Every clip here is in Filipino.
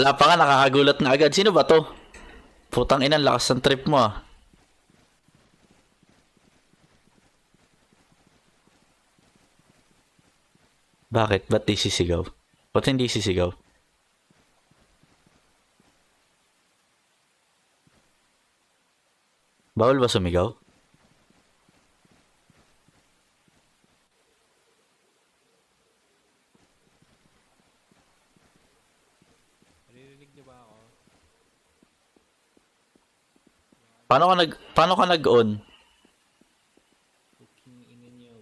Wala pa nga, nakakagulat na agad. Sino ba to? Putang ina, lakas ng trip mo ah. Bakit? Ba't di sisigaw? Ba't hindi sisigaw? Bawal ba sumigaw? Naririnig niyo ba ako? Paano ka nag-on? Cooking ina niyo.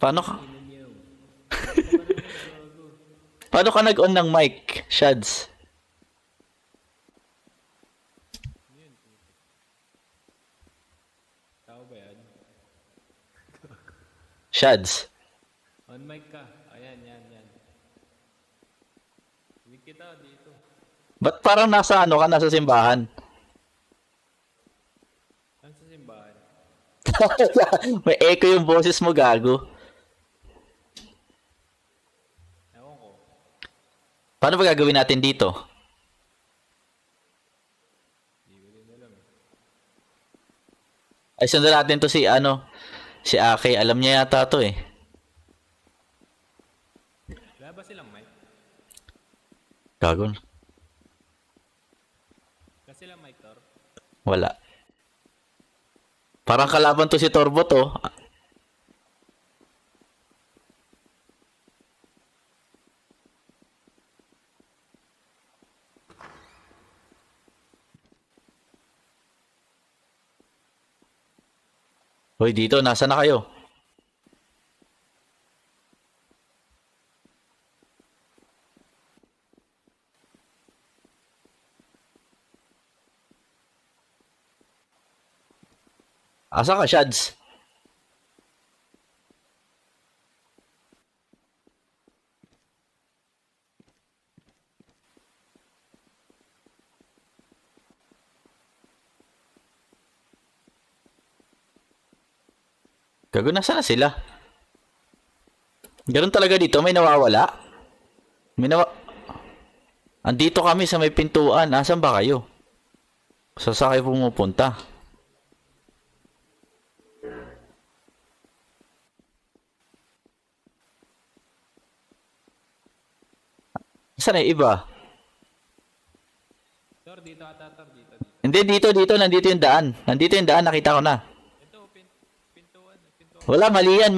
Paano Cooking ka, ina niyo. paano ka nag-on ng mic, Shads? Yun. Tao ba yan? Shads. On mic ka. Ayan, yan, yan. Hindi kita dito. Ba't parang nasa ano ka, nasa simbahan? Saan sa simbahan? May echo yung boses mo, gago. Ewan ko. Paano ba gagawin natin dito? Hindi ko din alam eh. Ay, sundan natin to si ano, si Ake. Alam niya yata to eh. Wala ba silang mic? Gago. Wala silang mic, Tor? Wala. Parang kalaban to si Torbo to. Hoy, dito, nasa na kayo? Asa ka, Shads? Gago, nasa na sila? Ganun talaga dito, may nawawala? May nawa... Andito kami sa may pintuan. Nasaan ba kayo? Saan sa kayo pumupunta? Saan na yung iba? Tor, dito ata, Tor. Dito, dito. Hindi, dito. Nandito yung daan. Nandito yung daan, nakita ko na. Ito, pintuan. Pintuan. Wala, mali yan.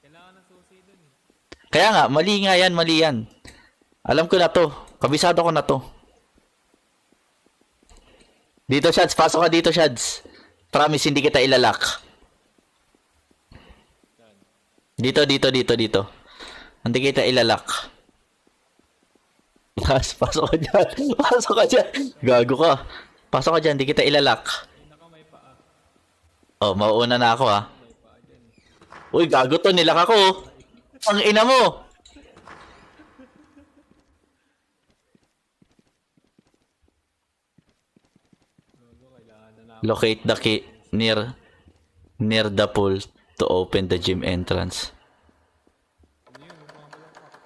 Kailangan ng susi dun eh. Kaya nga, mali yan. Alam ko na to. Kabisado ko na to. Dito, Shads. Pasok ka dito, Shads. Promise, hindi kita ilalak. Saan? Dito. Hindi kita ilalak. Pasok ka dyan. Pasok ka dyan. Gago ka. Pasok ka dyan, hindi kita ilalak. Ay, naka may paa. Oh, mauuna na ako ha. May paa dyan. Uy, gago to. Nilak ako. Ang ina mo. Gago, kailangan na namin. Locate the key near the pool to open the gym entrance. Ano yun? Yung mga palakpak.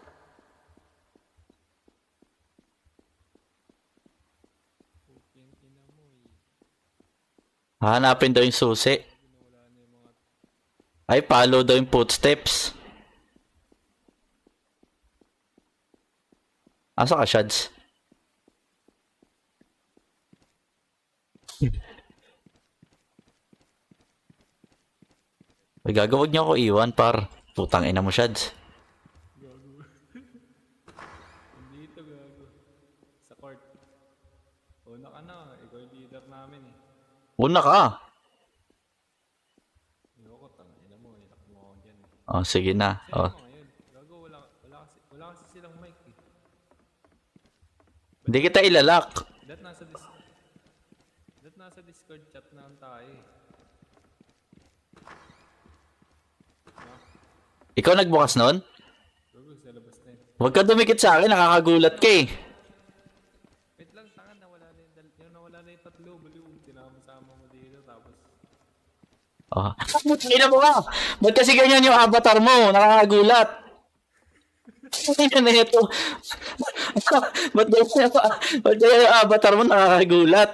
Cooking ina mo eh. Hahanapin daw yung susi. Ginawala na yung mga... Ay, follow daw yung footsteps. Asa ka, Shads? Ay, gagawag niyo ako iwan, par. Putang ina mo, Shads. Gago. Nandito, gago. Sa court. Una ka na. Ikaw yung leader namin eh. Una ka. Ayoko, tangina mo. Ilak mo ako dyan eh. Oh, sige na. Sino Oh. mo ngayon? Gago, wala kasi silang mic eh. Hindi kita ilalak. Dat nasa Discord chat na lang tayo eh. No? Ikaw nagbukas nun? Gago, sa labas na eh. Huwag ka dumikit sa akin, nakakagulat ka eh. Wait lang, tangan, nawala na yung tatlo. Baliw, tinama-sama mo dito tapos... Oh. Ina mo ka! Ba't kasi ganyan yung avatar mo? Nakakagulat. Ano ito? Ba't ganyan, ba't ganyan yung avatar mo nakakagulat?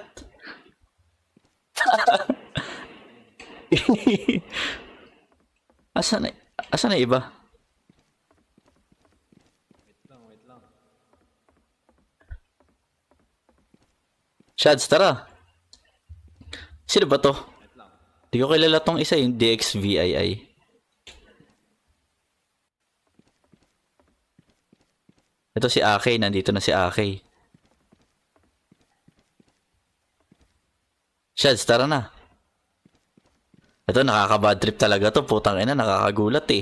Asan na, asan na iba? Wait lang, wait lang. Shads, tara. Sino ba to? Wait lang. Di ko kilala tong isa, yung DXVII. Ito si Akay, nandito na si Akay. Shads, tara na. Ito, nakaka-bad trip talaga to. Putang ina, nakakagulat eh.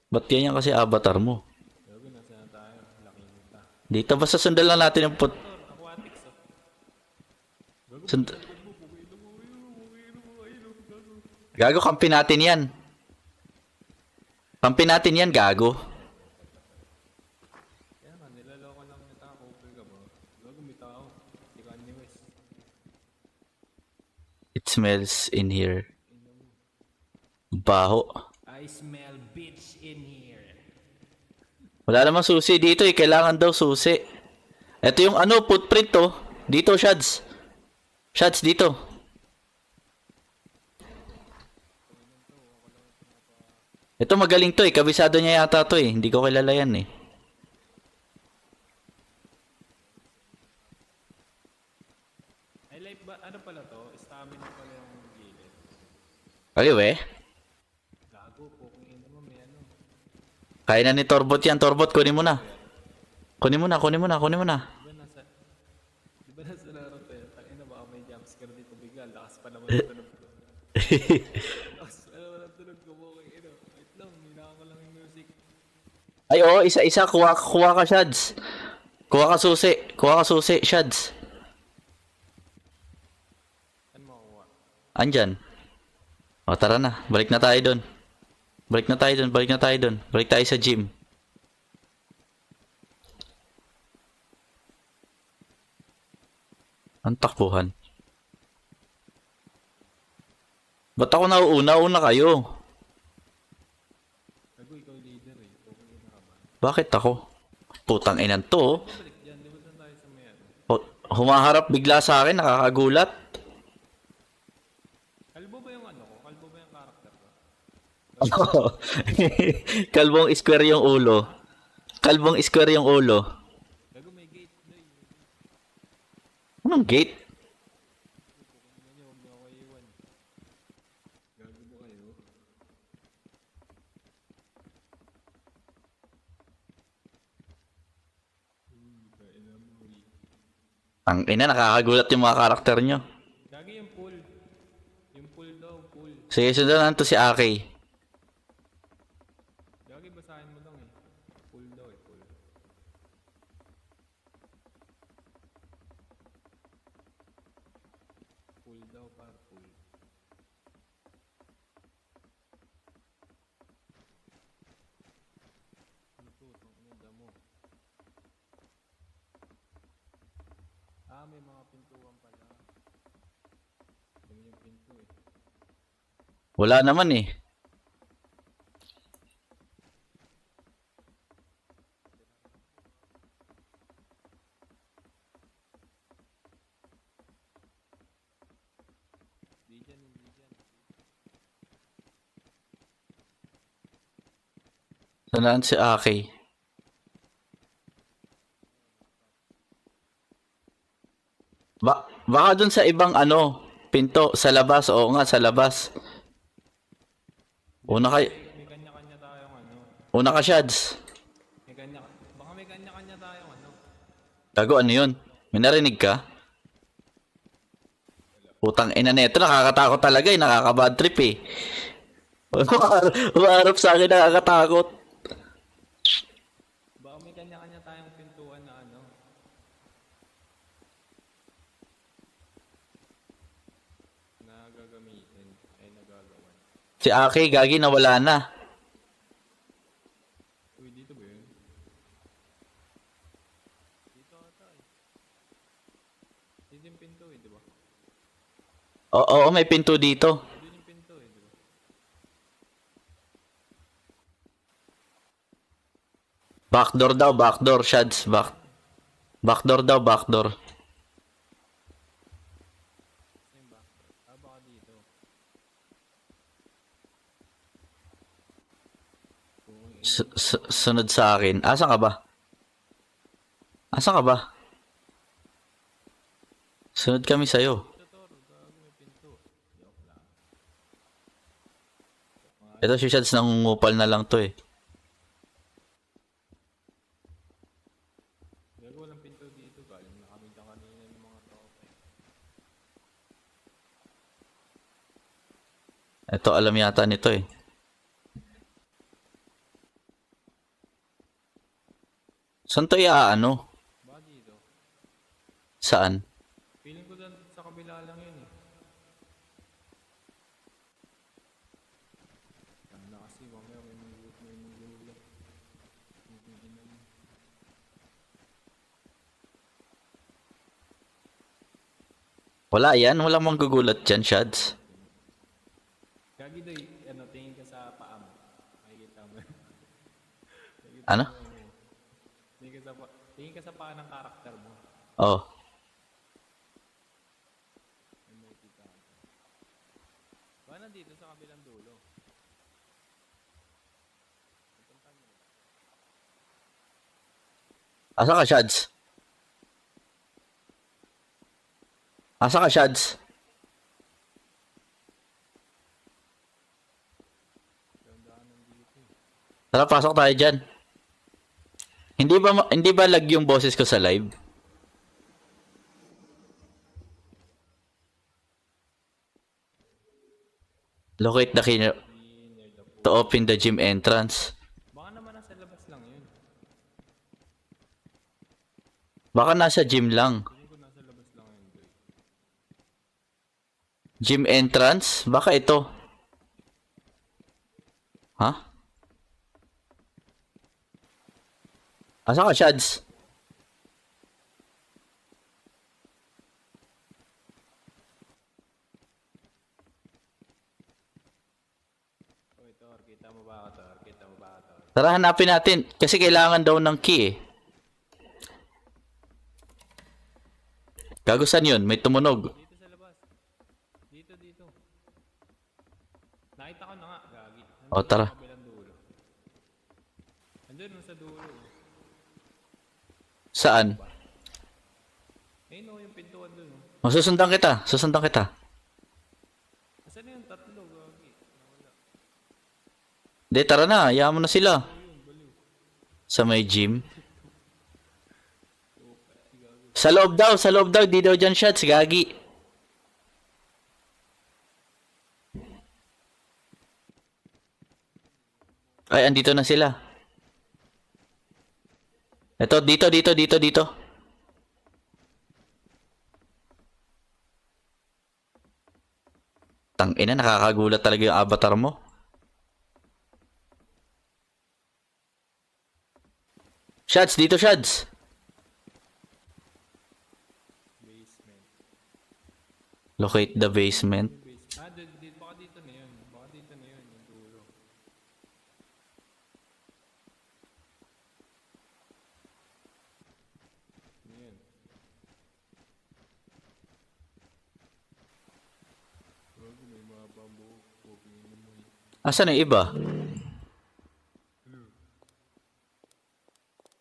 Ba't ganyan kasi avatar mo? Gago, nasa na tayo. Laki nita. Dito, basta sundan lang natin yung put... Aquatics, oh. Sund... Gago, kampi natin yan. Kampi natin yan, gago. Kaya nga, nilaloko lang kita. Couple ka ba? Gago, may tao. Di ka anyways. It smells in here. Baho. I smell bitch in here. Wala namang susi dito eh. Kailangan daw susi. Ito yung ano, footprint to. Dito, Shads. Shads, dito. Ito magaling to eh. Kabisado niya yata to eh. Hindi ko kilala yan eh. Ay, like ba, ano pala to? Stamina pala yung gilid. Aliw eh. Gago, kung ina mo, may ano. Kaya na ni Torbot yan. Torbot, kunin mo na. Kunin mo na, kunin mo na, kunin mo na. Di ba nasa laro to yun? Tangina, baka may jumpscare dito bigla. Lakas pa naman ang tunog ko. Lakas pa naman ang tunog ko. Okay, ino. Wait lang, hinaka ko lang yung music. Ay oo, isa-isa. Kuha ka, Shads. Kuha ka susi. Kuha ka susi, Shads. Ano makuha? Andyan. O, tara na. Balik na tayo doon. Balik na tayo doon. Balik na tayo doon. Balik tayo sa gym. Ang takbuhan. Ba't ako nauuna? Una kayo. Gago, ikaw leader eh. Okay na ka ba? Bakit ako? Putang inan to. Oh. Balik dyan, di ba doon tayo sa may ano? Humaharap bigla sa akin. Nakakagulat. Kalbo ba yung ano ko? Kalbo ba yung karakter ko? Kalbong square yung ulo. Kalbong square yung ulo. Gago, may gate. Doy. Anong gate? Ano nyo, huwag nyo ako iwan. Gago ba kayo? Kaila mo eh. Ang ina, nakakagulat yung mga karakter nyo. Gagi yung pool. Yung pool daw, pool. Sige, sundan to si Aki. Gagi, basahin mo lang eh. Pool daw eh, pool. Pool daw par, pool. Ano to? Tangina, damo. Ah, may mga pintuan pala. Dami yung pinto eh. Wala naman eh. Hindi dyan, hindi dyan. Saan si Aki? Baka dun sa ibang ano, pinto, sa labas. Oo nga, sa labas. Una ka, May kanya-kanya tayong ano. una ka, Shads. May kanya, baka may kanya-kanya tayong ano. Gago, ano yun? May narinig ka? Putang ina neto, nakakatakot talaga eh. Nakaka-bad trip eh. Umaharap sa akin, nakakatakot. Baka may kanya-kanya tayong pintuan na ano. Na gagamitin. Ay nagagawan. Si Aki, gagi, nawala na. Uy, dito ba yun? Dito ata eh. Dito yung pinto eh, di ba? Oo, may pinto dito. Dito yung pinto eh, di ba? Backdoor daw, backdoor, Shads, backdoor daw, backdoor. Saan ba? Baka dito. Sunod sa akin. Asan ka ba? Asan ka ba? Sunod kami sa'yo. Ito, Toro. Gago, may pinto. Joke lang. Ito si Shads, nangungupal na lang to eh. Gago, walang pinto dito. Galing na kami dyan kanina ng mga tropa. Ito, alam yata nito eh. Saan to ano? Baka dito. Saan? Feeling ko dyan sa kabila lang yun eh. Yan na kasi, mamaya may manggulo. Wala yan, walang manggugulat dyan, Shads. Gagi doy, ano, tingin ka sa paa mo. Makikita mo. Makikita Ano? mo ano eh. Tingin ka sa paa ng karakter mo. Oh. May makikita ka. Baka nandito sa kabilang dulo. Pupuntahan mo. Asa ka, Shads? Asa ka, Shads? Gandaan nandito eh. Tara, pasok tayo dyan. Hindi ba lag yung boses ko sa live? Locate the key Near the to open the gym entrance. Baka naman nasa labas lang yun. Baka nasa gym lang. Tingin ko nasa labas lang yun, doy. Gym entrance? Baka ito. Ha? Asa ka, Shads? Oy, Tor, kita mo ba ako, Tor? Kita mo ba ako, Tor? Tara, hanapin natin. Kasi kailangan daw ng key eh. Gago, saan yun? May tumunog. Dito sa labas. Dito. Nakita ko na nga, gagi. O, tara. Sa kabilang dulo. Andun, sa dulo. Saan? Ayun o, yung pintuan dun. O, susundan kita. Susundan kita. Asan na yung tatlo, gagi? Nawala. De, tara na. Hayaan mo na sila. Sa may gym. Sa loob daw. Sa loob daw. Di daw dyan shots. Gagi. Ay, andito na sila. Ito, dito. Tangina, nakakagulat talaga yung avatar mo. Shads, dito Shads. Basement. Locate the basement. Ah, baka dito na yun. Baka dito na yun, yung dulo. Yun. Bago may mga bamboo. Pupingin mo yun. Asan ang iba?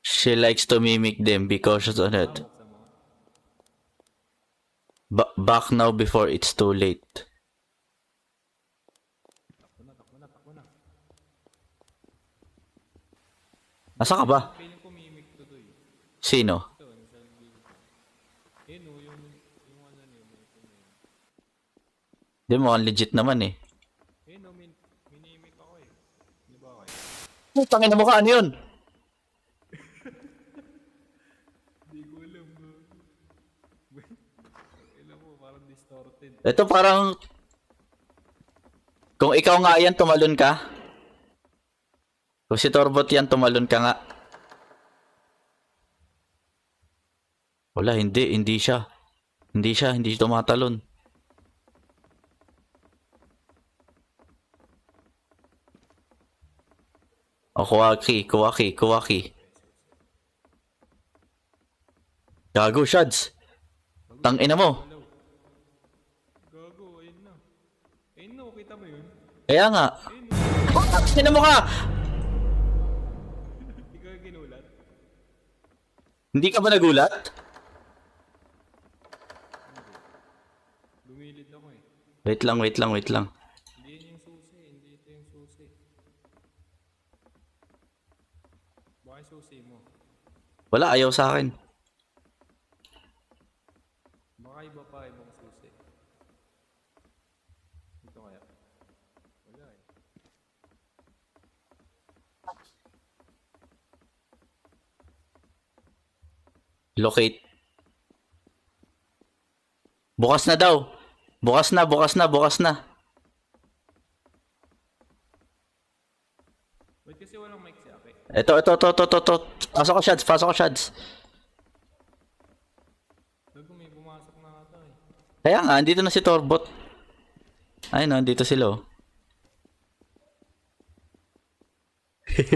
She likes to mimic them. Be cautious on it. Sa mga. Back now before it's too late. Takbo na. Asa ka ba? Feeling ko mimic to doy. Sino? Ito, nasa gilid. Yun o, yung ano na yun. Ito na yun. Di mo, legit naman eh. Yun o, minimik ako eh. Di ba kayo? Putangin na mukha, ano yun? Di ko alam. Alam mo, parang distorted. Ito parang... Kung ikaw nga yan, tumalon ka. Kung si Torbot yan, tumalon ka nga. Wala, hindi siya. Hindi siya tumatalon. O, kuwaki. Gago, Shads. Tang ina mo. Hello. Gago, ayun na. Ayun na, kita mo yun? Kaya nga. Ina mo ka! Ikaw yung ginulat. Hindi ka ba nagulat? Lumilid ako eh. Wait lang, wait lang, wait lang. Hindi yun yung susi, hindi ito yung susi. Baka yung susi mo. Wala, ayaw sa akin. Baka iba pa ibang susi. Ito kaya? Wala eh. Locate. Bukas na daw. Bukas na, bukas na, bukas na. Wait kasi walang mic si Ake. Ito. Pasok ko, Shads, pasok ko, Shads. Gago may pumasok na ata eh. Kaya nga, andito na si Torbot. Ayun, no, andito sila, oh.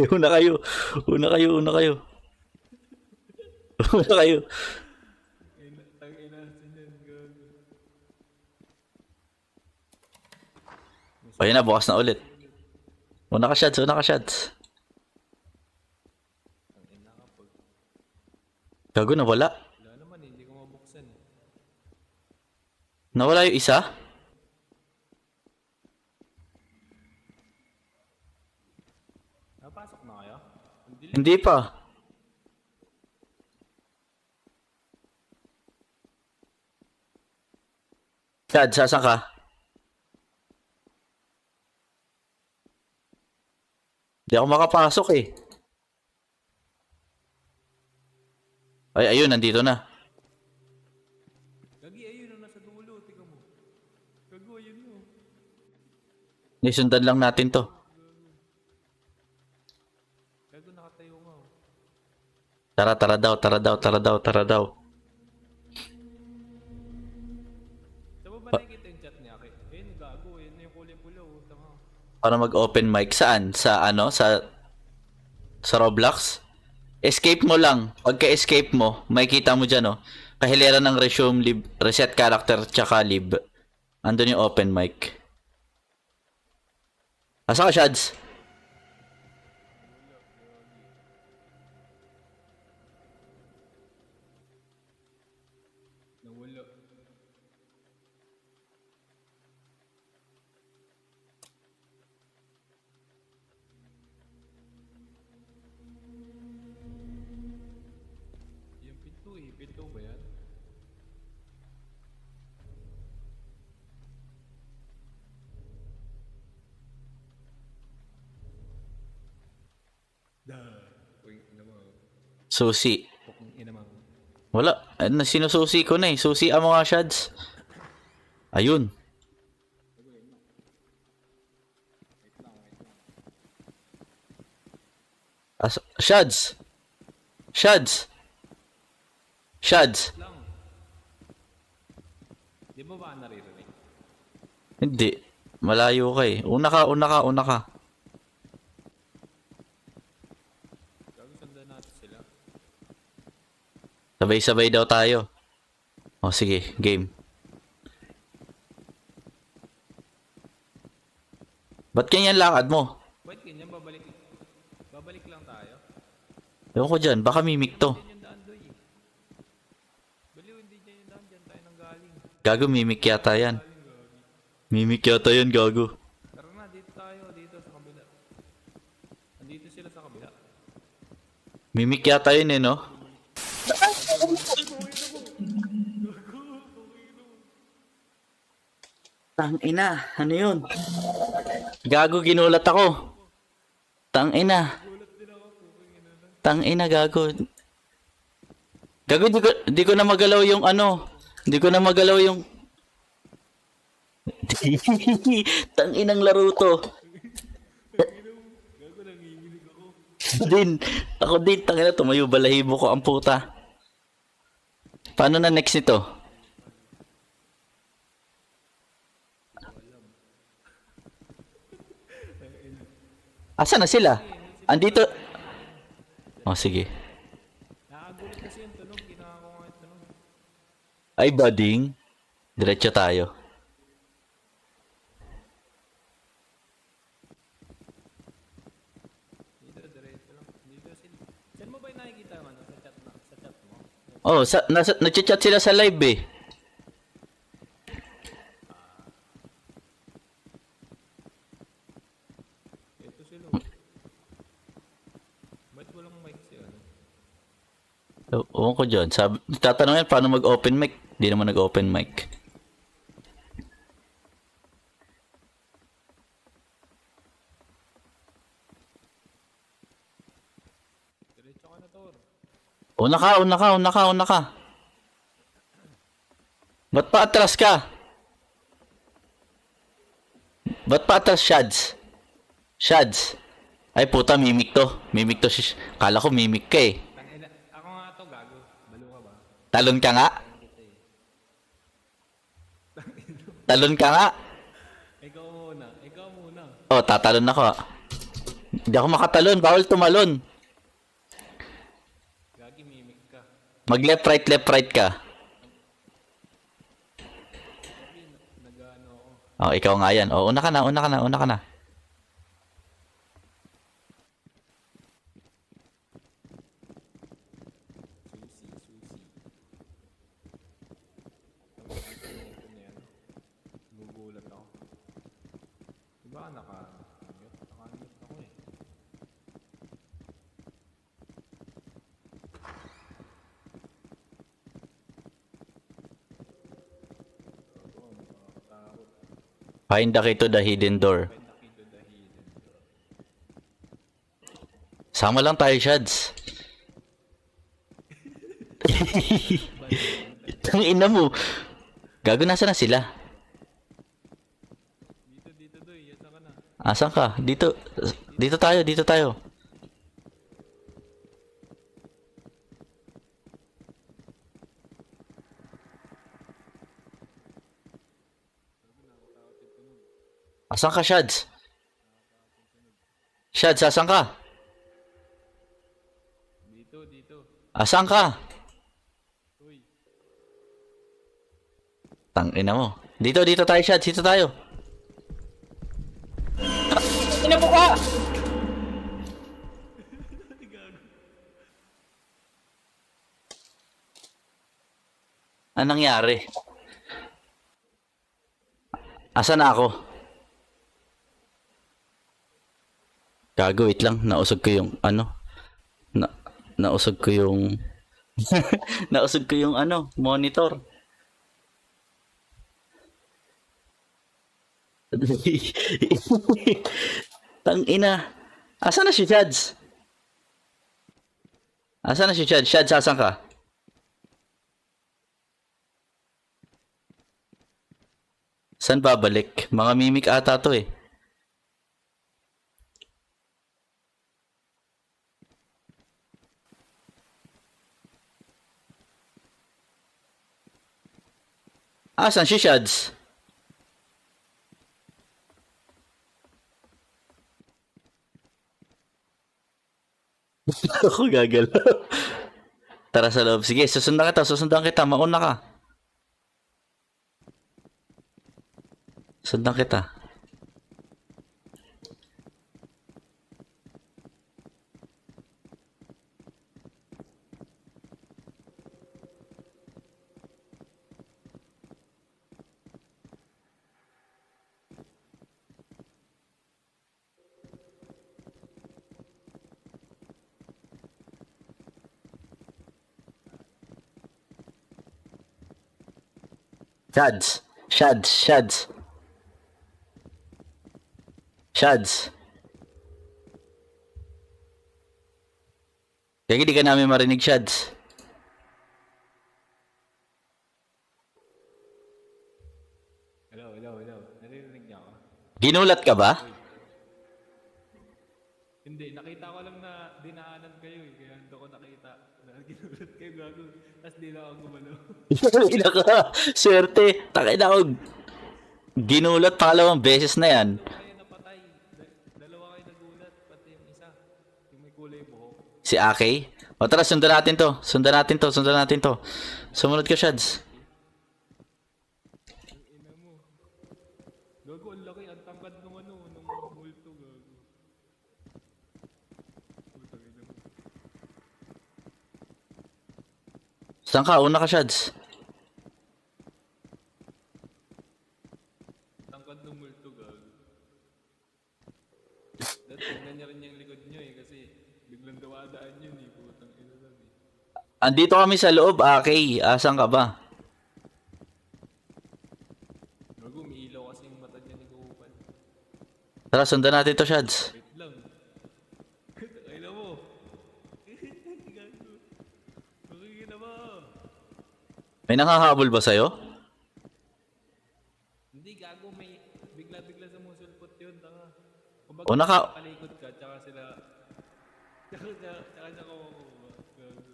Una kayo. Una kayo, una kayo. Una kayo. Ang inasin yan, gago. Ayun na, bukas na ulit. Una ka, Shads, una ka, Shads. Ang ina ka pag. Gago, nawala. Wala naman eh, hindi ko mabuksan eh. Nawala yung isa? Napasok na kaya? Ang dilim. Hindi pa. Shads, sasan ka? Hindi ako makapasok eh. Ay, ayun, nandito na. Gagi, ayun na nasa dulo, tika mo. Gago, ayun mo. Nisundan lang natin to. Gago, nakatayo nga oh. Tara, tara daw, tara daw, tara daw, tara daw. Saan mo ba nakikita yung chat niya? Ayun, gago, ayun na yung kulay pula oh. Tanga. Para mag-open mic. Saan? Sa ano? Sa Roblox? Escape mo lang. Pagka-escape mo, makikita mo dyan, oh. Kahilera ng resume, lib, reset character, tsaka lib. Andun yung open mic. Asa ka, Shads? Nawala. Yung pinto eh, pinto ba yan? Uy, ina mo. Susi. Pukong ina mo. Wala. Sinususi ko na eh. Susi mo nga, Shads. Ayun. Shads. Shads. Shads. Lang. Di ba ba naririnig? Hindi. Malayo ka eh. Una ka, una ka, una ka. Gago, sundan natin sila. Sabay-sabay daw tayo. O sige, game. Ba't ganyan lakad mo? Wait, ganyan, babalik. Babalik lang tayo. Ewan ko dyan, baka mimik to. Yan yung daan doy eh. Baliw, hindi dyan yung daan. Dyan tayo nang galing. Gago, mimik yata yan. Mimik yata yan, gago. Tara na, dito tayo. Dito sa kabila. Andito sila sa kabila. Mimik yata yun eh, no? Tang ina, ano yun? Gago, ginulat ako. Tang ina. Tang ina, gago. Gago, di ko na magalaw yung ano. Di ko na magalaw yung... Tang inang laro to. Ako din, tang ina, tumayo balahibo ko ang puta. Paano na next nito? Asa na sila? Andito. Oh, sige. Nakagulit kasi yung tunog. Ginawa ko nga yung tunog. Ay, bading. Diretso tayo. Dito, diretso lang. Dito sila. Saan mo ba yung nakikita yung ano? Sa chat mo? Oh, nagchat sila sa live eh. Ito sila. Ba't walang mic siya? Ewan ko dyan. Tatanungin paano mag-open mic. Di naman nag-open mic. Diretso ka na, Tor. Una ka, una ka, una ka, una ka. Ba't pa atras ka? Ba't pa atras, Shads? Shads. Ay puta, mimic to. Mimic to si... Kala ko mimic ka eh. Tangina. Ako nga to, gago. Balo ka ba? Talon ka nga? Talon ka nga? Ikaw muna. Ikaw muna. Oh, tatalon ako ah. Hindi ako makatalon. Bawal tumalon. Gagi, mimic ka. Mag left right ka. Gagi, nag-ano ako. Oh, ikaw nga yan. Oh, una ka na, una ka na, una ka na. Gugulat ako. Diba naka-mute? Naka-mute ako eh. Oo, nakakatakot. Find the key to the hidden door. Find the key to the hidden door. Sama lang tayo, Shads. Ang ina mo. Gago, nasa na sila? Dito, doy. Yata ka na. Asan ka? Dito. Dito tayo, dito tayo. Asan ka, Shads? Shads, asan ka? Dito. Asan ka? Uy. Tangina mo. Dito tayo, Shads. Dito tayo. Ina mo ka! Anong nangyari? Asan na ako? Gago, wait lang. Nausog ko yung ano. Nausog ko yung... nausog ko yung ano, monitor. Tang ina. Asan na si Shads? Asan na si Shads? Shads, asan ka? Saan babalik? Mga mimik ata to eh. Asan si Shads? Ako gagalaw. Tara sa loob. Sige, susundan kita. Mauna ka. Sundan kita. Shads. Shads. Kaya di ka namin marinig, Shads. Hello. Naririnig niya ako? Ginulat ka ba? Hindi, nakita ko lang na dinaanan kayo eh. Kaya hindi ko nakita na ginulat kayo gago. Tapos di na ako gumano. Ina ka. Swerte. Takay na ako. Ginulat pangalawang beses na yan. Kayo napatay. Dalawa kayo nagulat. Pati yung isa. Yung may kulay buhok. Si Akay. O tara, sundan natin to. Sumunod ka, Shads. Saan ka? Una ka, Shads. Tangkad ng multo, gago. Dahil tignan niya rin yung likod niyo eh, kasi biglang dawadaan yun eh, putang ina lang eh. Andito kami sa loob, Aki. Asan ka ba? Gago, umiilaw kasi yung mata niya ni Kupal. Tara, sundan natin to, Shads. Wait lang. Takay na mo. Gago. Pakinggan mo. May nakahabol ba sa'yo? Hindi, gago, may bigla-bigla sumusulpot yun, tanga. Kumbaga, O, nakalikod ka, tsaka sila, tsaka siya kumakuha. Gago.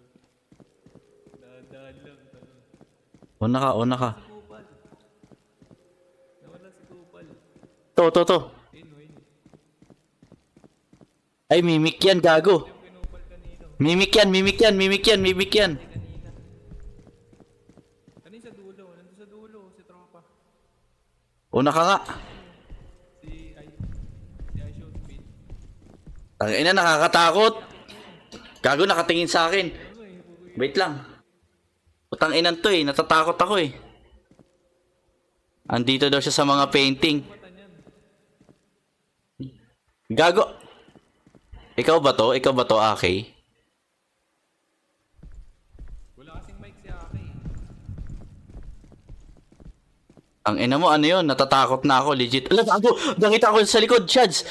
Dahan-dahan lang, tanga. Una ka. Si Kupal. Nawala si Kupal. To. Ayun, ayun. Ay, mimik yan, gago. Yung pinupal kanino. Mimik yan. Kanina. Kanina sa dulo, nandun sa dulo, si Tropa. Una ka nga. Si I showed me. Ang ina, nakakatakot. Gago, nakatingin sa akin. Ano eh, pugoy. Wait lang. Putang inan to eh, natatakot ako eh. Andito daw siya sa mga painting. Mata niyan. Gago. Ikaw ba to, Aki? Wala kasing mic si Aki. Ang ina mo, ano yun? Natatakot na ako, legit. Ala, gago! Nakita ko sa likod, Shads!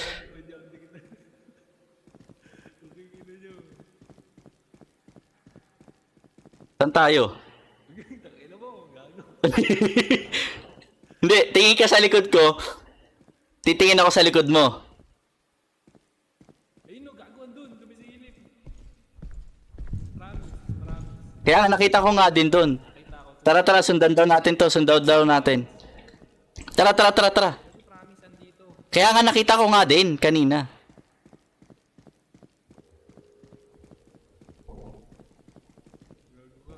Saan tayo? Takina mo, gago. Hindi, tingin ka sa likod ko. Titingin ako sa likod mo. Ayun no, gago andun, dumisilip. Promise. Kaya nga, nakita ko nga din doon. Nakita ko. Tara, sundan daw natin to. Sundan daw natin. Tara. Si Promise andito. Kaya nga nakita ko nga din kanina. Gago ka.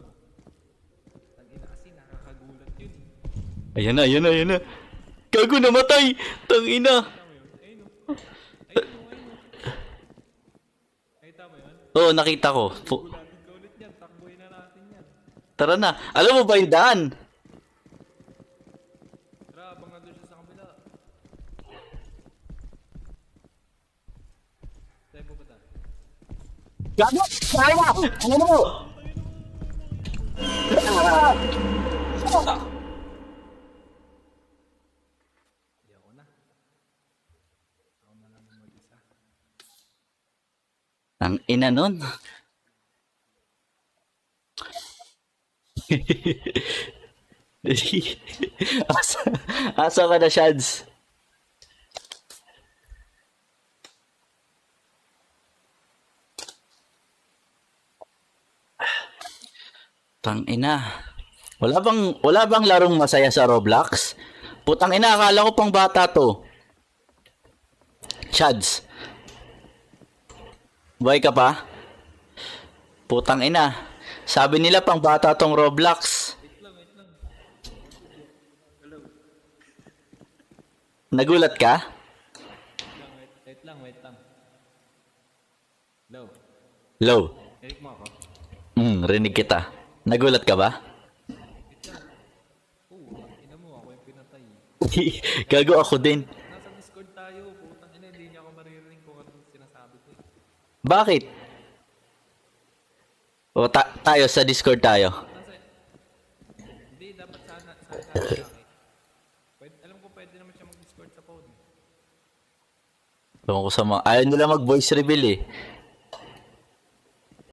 Tangina kasi nakakagulat yun. Ayan na. Gago, namatay! Tangina! Ayun no. Ayun no. Nakita mo yun? Oo, nakita ko. Gulatin ka ulit yan, takboy na natin yan. Tara na. Alam mo ba yung daan? Tara, abang nandun siya sa kabila. Tayo po ba ta? Gago! Kaya na! Ano mo? Hindi ako na. Ako na lang mag-isa. Ang ina nun. asa ka na, Shads? Tang ina. Wala bang larong masaya sa Roblox? Putang ina, akala ko pang bata to. Shads. Buhay ka pa? Putang ina. Sabi nila pang bata tong Roblox. Wait lang. Hello. Nagulat ka? Wait lang. Hello. Low. Eric mo ako? Rinig kita. Nagulat ka ba? Oo, ina mo, ako yung pinatay. Gago ako din. Nasa Discord tayo, putang ina, hindi niya ako maririnig kung ano sinasabi ko. Bakit? O tayo sa Discord tayo. Hindi, dapat sana sa akin. Alam ko pwede naman siya mag-Discord sa phone. Ewan ko sa mga... Ayaw nila mag-voice reveal eh.